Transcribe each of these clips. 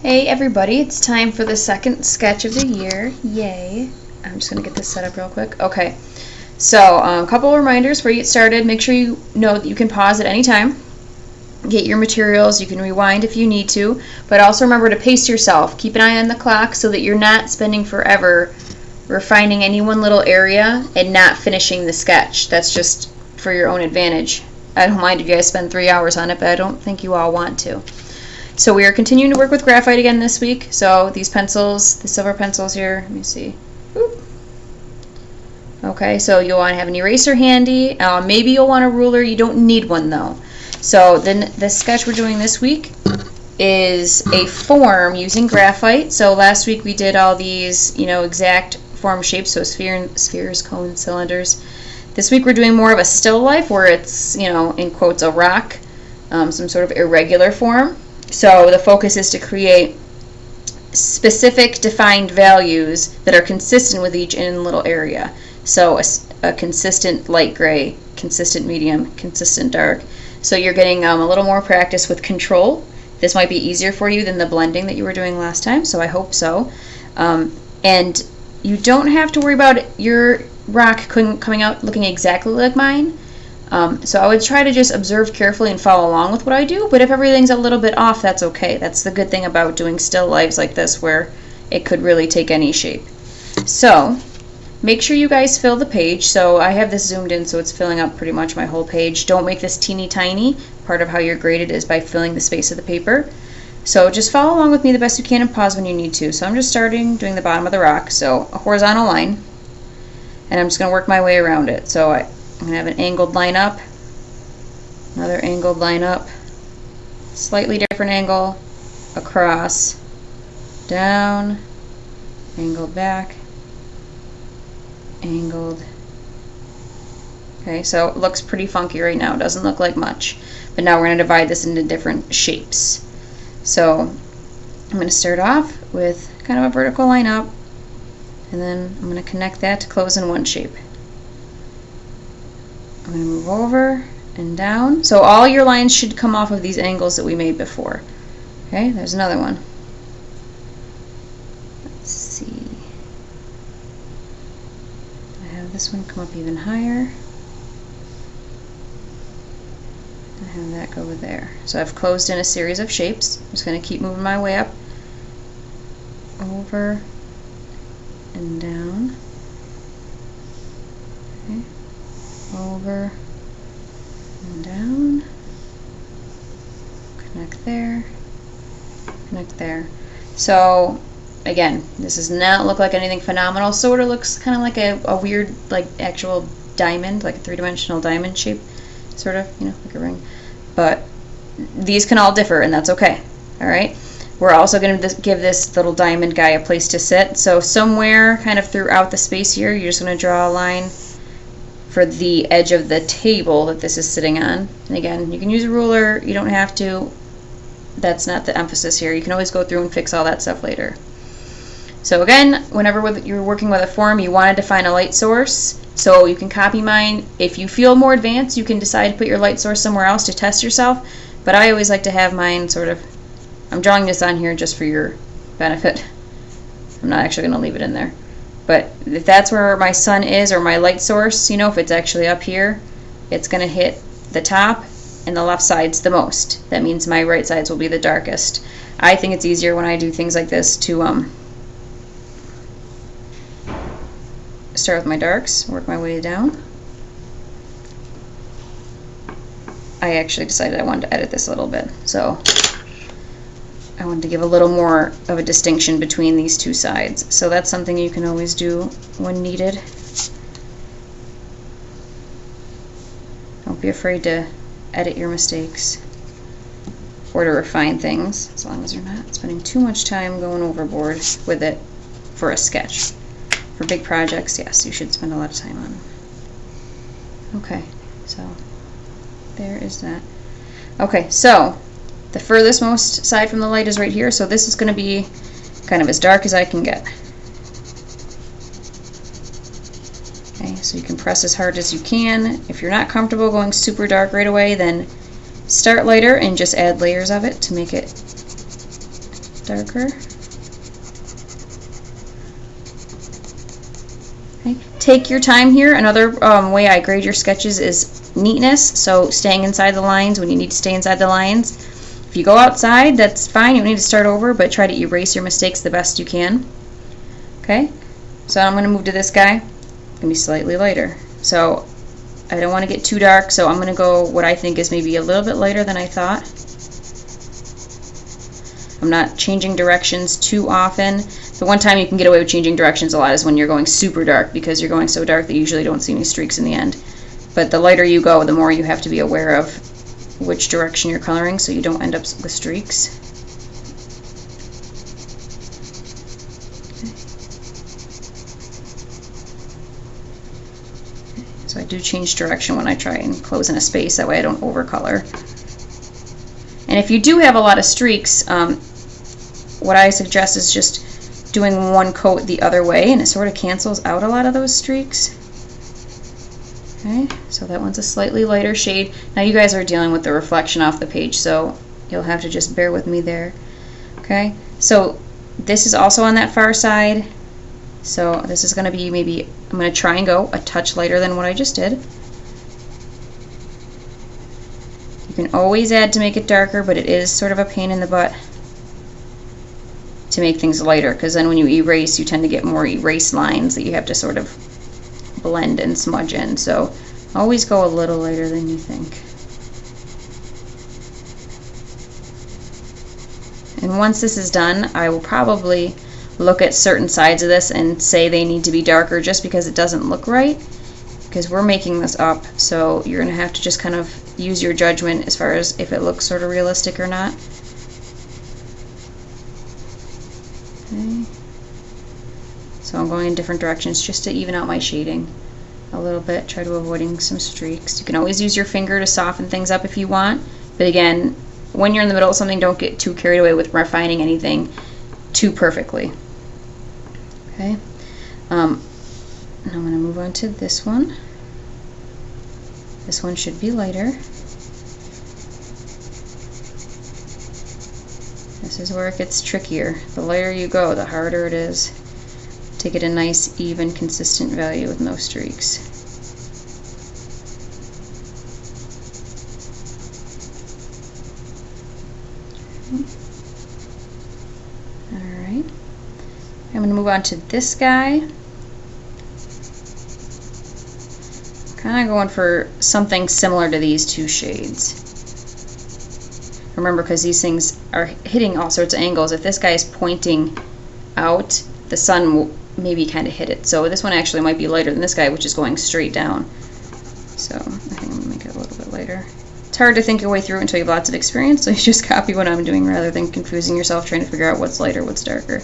Hey everybody, it's time for the second sketch of the year. Yay. I'm just going to get this set up real quick. Okay, so a couple reminders before you get started. Make sure you know that you can pause at any time. Get your materials, you can rewind if you need to, but also remember to pace yourself. Keep an eye on the clock so that you're not spending forever refining any one little area and not finishing the sketch. That's just for your own advantage. I don't mind if you guys spend 3 hours on it, but I don't think you all want to. So we are continuing to work with graphite again this week. So these pencils, the silver pencils here, let me see. Oop. Okay, so you'll want to have an eraser handy. Maybe you'll want a ruler. You don't need one though. So then the sketch we're doing this week is a form using graphite. So last week we did all these, exact form shapes, so spheres, cones, cylinders. This week we're doing more of a still life where it's, in quotes, a rock, some sort of irregular form. So the focus is to create specific defined values that are consistent with each in a little area. So a consistent light gray, consistent medium, consistent dark. So you're getting a little more practice with control. This might be easier for you than the blending that you were doing last time, so I hope so. And you don't have to worry about your rock coming out looking exactly like mine. So I would try to just observe carefully and follow along with what I do, but if everything's a little bit off, that's okay. That's the good thing about doing still lives like this, where it could really take any shape. So make sure you guys fill the page. So I have this zoomed in so it's filling up pretty much my whole page. Don't make this teeny tiny. Part of how you're graded is by filling the space of the paper. So just follow along with me the best you can and pause when you need to. So I'm just starting doing the bottom of the rock, so a horizontal line, and I'm just going to work my way around it. So I'm going to have an angled line up, another angled line up, slightly different angle, across, down, angled back, angled. Okay, so it looks pretty funky right now. It doesn't look like much. But now we're going to divide this into different shapes. So I'm going to start off with kind of a vertical line up, and then I'm going to connect that to close in one shape. I'm going to move over and down. So all your lines should come off of these angles that we made before. Okay, there's another one. Let's see. I have this one come up even higher. I have that go there. So I've closed in a series of shapes. I'm just going to keep moving my way up, over and down. Okay. Over and down. Connect there. Connect there. So again, this does not look like anything phenomenal. Sort of looks kind of like a weird, like actual diamond, like a three-dimensional diamond shape, sort of, like a ring. But these can all differ, and that's okay. All right. We're also going to give this little diamond guy a place to sit. So somewhere kind of throughout the space here, you're just going to draw a line for the edge of the table that this is sitting on. And again, you can use a ruler. You don't have to. That's not the emphasis here. You can always go through and fix all that stuff later. So again, whenever you're working with a form, you want to define a light source. So you can copy mine. If you feel more advanced, you can decide to put your light source somewhere else to test yourself. But I always like to have mine sort of, I'm drawing this on here just for your benefit. I'm not actually going to leave it in there. But if that's where my sun is, or my light source, if it's actually up here, it's going to hit the top and the left sides the most. That means my right sides will be the darkest. I think it's easier when I do things like this to start with my darks, work my way down. I actually decided I wanted to edit this a little bit, so I wanted to give a little more of a distinction between these two sides. So that's something you can always do when needed. Don't be afraid to edit your mistakes or to refine things, as long as you're not spending too much time going overboard with it for a sketch. For big projects, yes, you should spend a lot of time on them. Okay, so there is that. Okay, so the furthest most side from the light is right here, so this is going to be kind of as dark as I can get. Okay, so you can press as hard as you can. If you're not comfortable going super dark right away, then start lighter and just add layers of it to make it darker. Okay. Take your time here. Another way I grade your sketches is neatness, so staying inside the lines when you need to stay inside the lines. If you go outside, that's fine, you don't need to start over, but try to erase your mistakes the best you can. Okay, so I'm going to move to this guy. It's going to be slightly lighter. So I don't want to get too dark, so I'm going to go what I think is maybe a little bit lighter than I thought. I'm not changing directions too often. The one time you can get away with changing directions a lot is when you're going super dark, because you're going so dark that you usually don't see any streaks in the end. But the lighter you go, the more you have to be aware of which direction you're coloring so you don't end up with streaks. So I do change direction when I try and close in a space, that way I don't overcolor. And if you do have a lot of streaks, what I suggest is just doing one coat the other way, and it sort of cancels out a lot of those streaks. Okay, so that one's a slightly lighter shade. Now you guys are dealing with the reflection off the page, so you'll have to just bear with me there. Okay, so this is also on that far side. So this is going to be maybe, I'm going to try and go a touch lighter than what I just did. You can always add to make it darker, but it is sort of a pain in the butt to make things lighter, because then when you erase, you tend to get more erased lines that you have to sort of blend and smudge in. So always go a little lighter than you think. And once this is done, I will probably look at certain sides of this and say they need to be darker just because it doesn't look right, because we're making this up, so you're going to have to just kind of use your judgment as far as if it looks sort of realistic or not. Okay. So I'm going in different directions just to even out my shading a little bit, try to avoiding some streaks. You can always use your finger to soften things up if you want, but again, when you're in the middle of something, don't get too carried away with refining anything too perfectly. Okay, and I'm going to move on to this one. This one should be lighter. This is where it gets trickier. The lighter you go, the harder it is to get a nice, even, consistent value with no streaks. Alright. I'm going to move on to this guy. Kind of going for something similar to these two shades. Remember, because these things are hitting all sorts of angles, if this guy is pointing out, the sun will maybe kind of hit it. So this one actually might be lighter than this guy, which is going straight down. So I think I'm going to make it a little bit lighter. It's hard to think your way through until you have lots of experience, so you just copy what I'm doing rather than confusing yourself trying to figure out what's lighter, what's darker.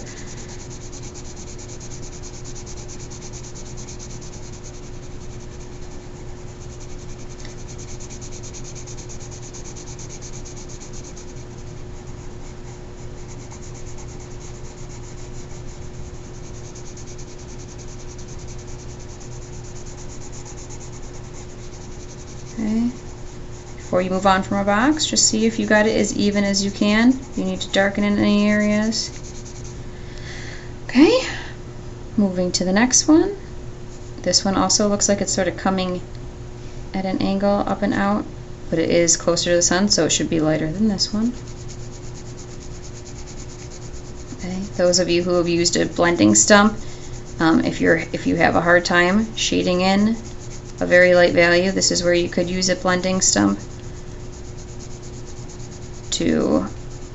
Okay. Before you move on from a box, just see if you got it as even as you can. If you need to darken in any areas. Okay, moving to the next one. This one also looks like it's sort of coming at an angle up and out, but it is closer to the sun, so it should be lighter than this one. Okay, those of you who have used a blending stump, if you have a hard time shading in a very light value, this is where you could use a blending stump to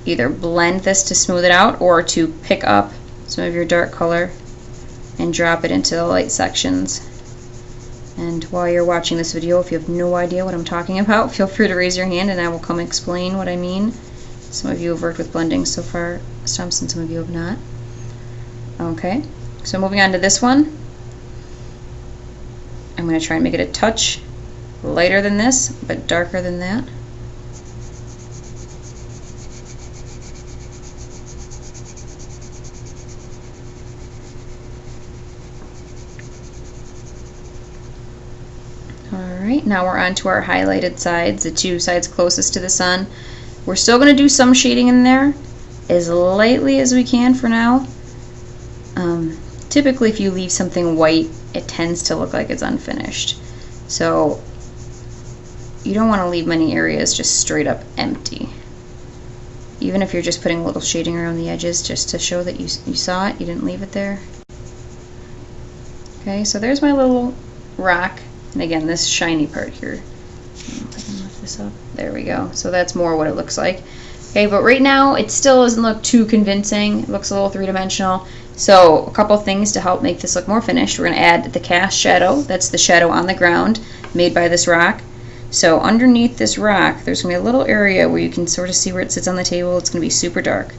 either blend this to smooth it out or to pick up some of your dark color and drop it into the light sections. And while you're watching this video, if you have no idea what I'm talking about, feel free to raise your hand and I will come explain what I mean. Some of you have worked with blending so far, stumps, and some of you have not. Okay, so moving on to this one. I'm going to try and make it a touch lighter than this, but darker than that. Alright, now we're on to our highlighted sides, the two sides closest to the sun. We're still going to do some shading in there, as lightly as we can for now. Typically if you leave something white, it tends to look like it's unfinished. So you don't want to leave many areas just straight up empty. Even if you're just putting a little shading around the edges just to show that you saw it, you didn't leave it there. Okay, so there's my little rock. And again, this shiny part here. I don't know if I can lift this up. There we go. So that's more what it looks like. Okay, but right now it still doesn't look too convincing. It looks a little three-dimensional. So a couple things to help make this look more finished. We're going to add the cast shadow. That's the shadow on the ground made by this rock. So underneath this rock, there's going to be a little area where you can sort of see where it sits on the table. It's going to be super dark.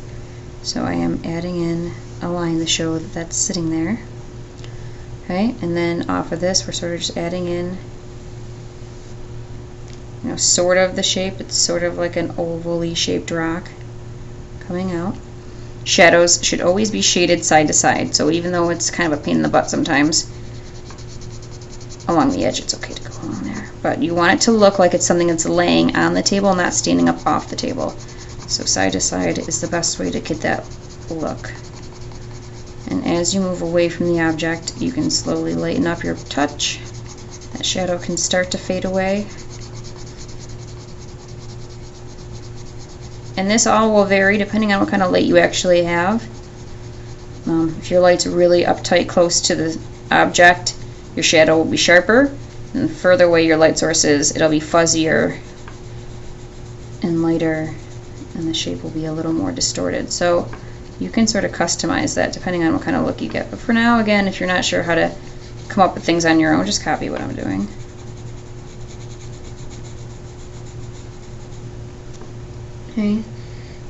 So I am adding in a line to show that that's sitting there. Okay, and then off of this, we're sort of just adding in, you know, sort of the shape. It's sort of like an ovally shaped rock coming out. Shadows should always be shaded side to side, so even though it's kind of a pain in the butt sometimes, along the edge it's okay to go along there. But you want it to look like it's something that's laying on the table, not standing up off the table. So side to side is the best way to get that look. And as you move away from the object, you can slowly lighten up your touch. That shadow can start to fade away. And this all will vary depending on what kind of light you actually have. If your light's really uptight close to the object, your shadow will be sharper. And the further away your light source is, it'll be fuzzier and lighter, and the shape will be a little more distorted. So you can sort of customize that depending on what kind of look you get. But for now, again, if you're not sure how to come up with things on your own, just copy what I'm doing. Okay,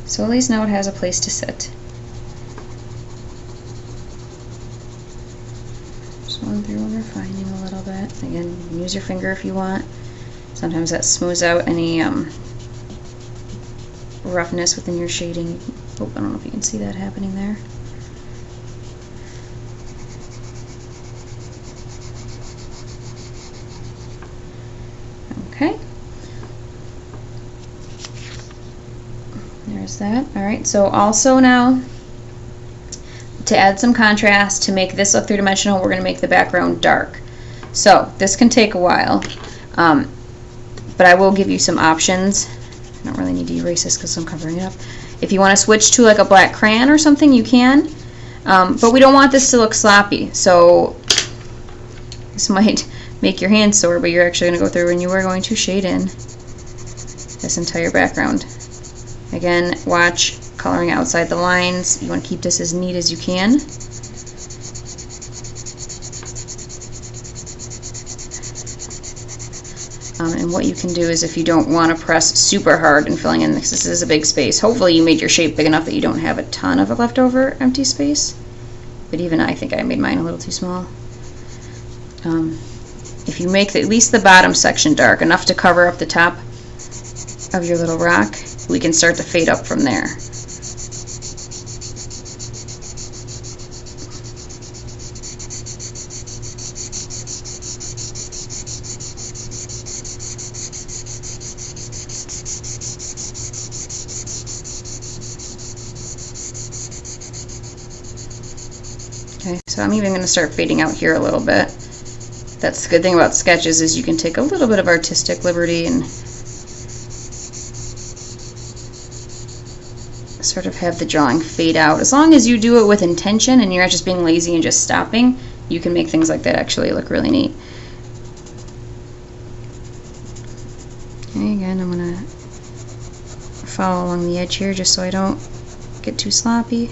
so at least now it has a place to sit. Just going through and refining a little bit. Again, you can use your finger if you want. Sometimes that smooths out any roughness within your shading. Oh, I don't know if you can see that happening there. Okay. There's that. Alright, so also now, to add some contrast, to make this look three-dimensional, we're going to make the background dark. So, this can take a while, but I will give you some options. I don't really need to erase this because I'm covering it up. If you want to switch to like a black crayon or something, you can. But we don't want this to look sloppy, so this might make your hands sore, but you're actually going to go through and you are going to shade in this entire background. Again, watch coloring outside the lines. You want to keep this as neat as you can. And what you can do is, if you don't want to press super hard in filling in this is a big space. Hopefully you made your shape big enough that you don't have a ton of leftover empty space. But even I think I made mine a little too small. If you make at least the bottom section dark, enough to cover up the top of your little rock, we can start to fade up from there. Okay, so I'm even going to start fading out here a little bit. That's the good thing about sketches, is you can take a little bit of artistic liberty and sort of have the drawing fade out. As long as you do it with intention and you're not just being lazy and just stopping, you can make things like that actually look really neat. Okay, again, I'm going to follow along the edge here just so I don't get too sloppy.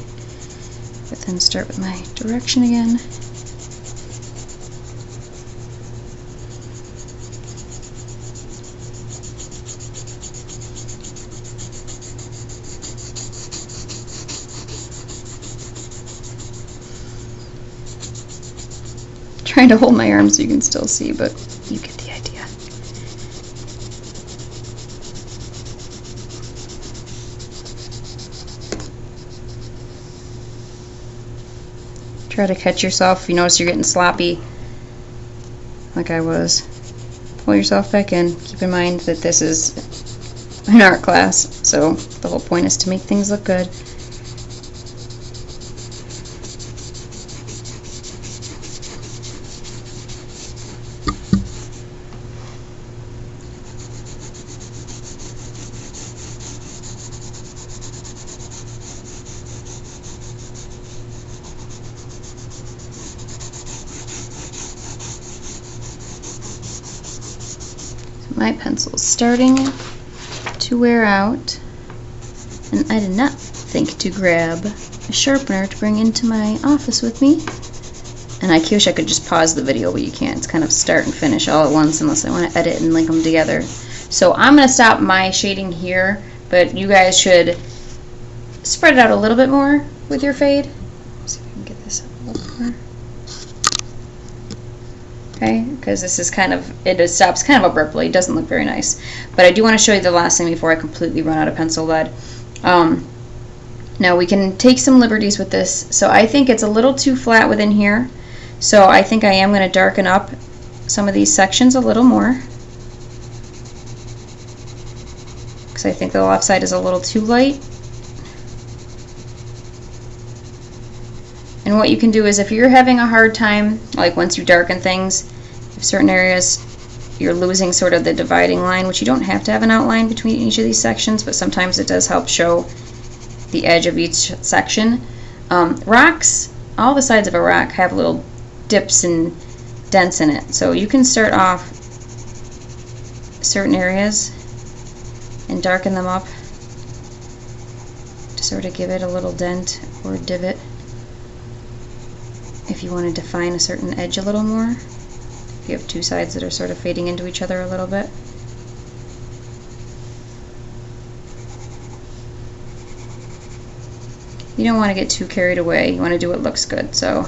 But then start with my direction again. Trying to hold my arm so you can still see, but you get the idea. Try to catch yourself if you notice you're getting sloppy, like I was. Pull yourself back in. Keep in mind that this is an art class, so the whole point is to make things look good. my pencil's starting to wear out, and I did not think to grab a sharpener to bring into my office with me. And I wish I could just pause the video, but you can't. It's kind of start and finish all at once unless I want to edit and link them together. So I'm going to stop my shading here, but you guys should spread it out a little bit more with your fade. Let's see if I can get this up a little more. Okay, because this is kind of, it stops kind of abruptly. It doesn't look very nice. But I do want to show you the last thing before I completely run out of pencil lead. Now we can take some liberties with this. So I think it's a little too flat within here. So I think I am going to darken up some of these sections a little more. Because I think the left side is a little too light. And what you can do is if you're having a hard time, like once you darken things, if certain areas you're losing sort of the dividing line, which you don't have to have an outline between each of these sections, but sometimes it does help show the edge of each section. Rocks, all the sides of a rock have little dips and dents in it. So you can start off certain areas and darken them up to sort of give it a little dent or divot if you want to define a certain edge a little more. If you have two sides that are sort of fading into each other a little bit. You don't want to get too carried away. You want to do what looks good. So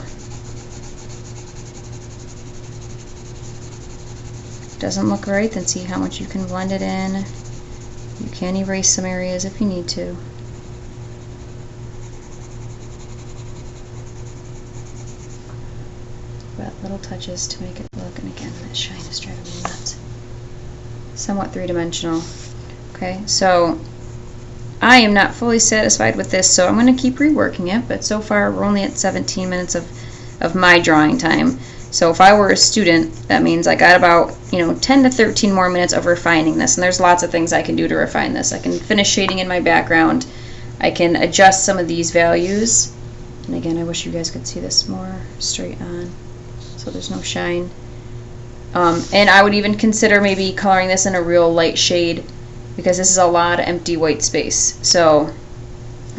if it doesn't look right, then see how much you can blend it in. You can erase some areas if you need to. But little touches to make it look, and again, that shine is driving me nuts. Somewhat three-dimensional. Okay, so I am not fully satisfied with this, so I'm going to keep reworking it, but so far we're only at 17 minutes of my drawing time. So if I were a student, that means I got about 10 to 13 more minutes of refining this, and there's lots of things I can do to refine this. I can finish shading in my background. I can adjust some of these values, and again, I wish you guys could see this more straight on, so there's no shine. And I would even consider maybe coloring this in a real light shade, because this is a lot of empty white space. So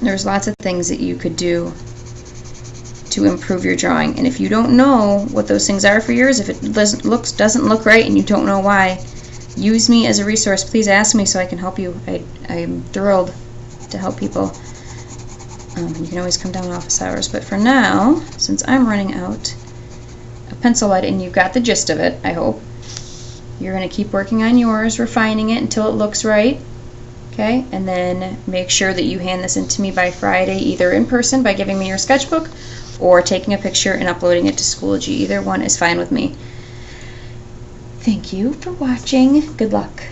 there's lots of things that you could do to improve your drawing. And if you don't know what those things are for yours, if it doesn't look right and you don't know why, use me as a resource. Please ask me so I can help you. I'm thrilled to help people. You can always come down office hours. But for now, since I'm running out of pencil lead and you've got the gist of it, I hope, you're going to keep working on yours, refining it until it looks right. Okay, and then make sure that you hand this in to me by Friday, either in person by giving me your sketchbook or taking a picture and uploading it to Schoology. Either one is fine with me. Thank you for watching. Good luck.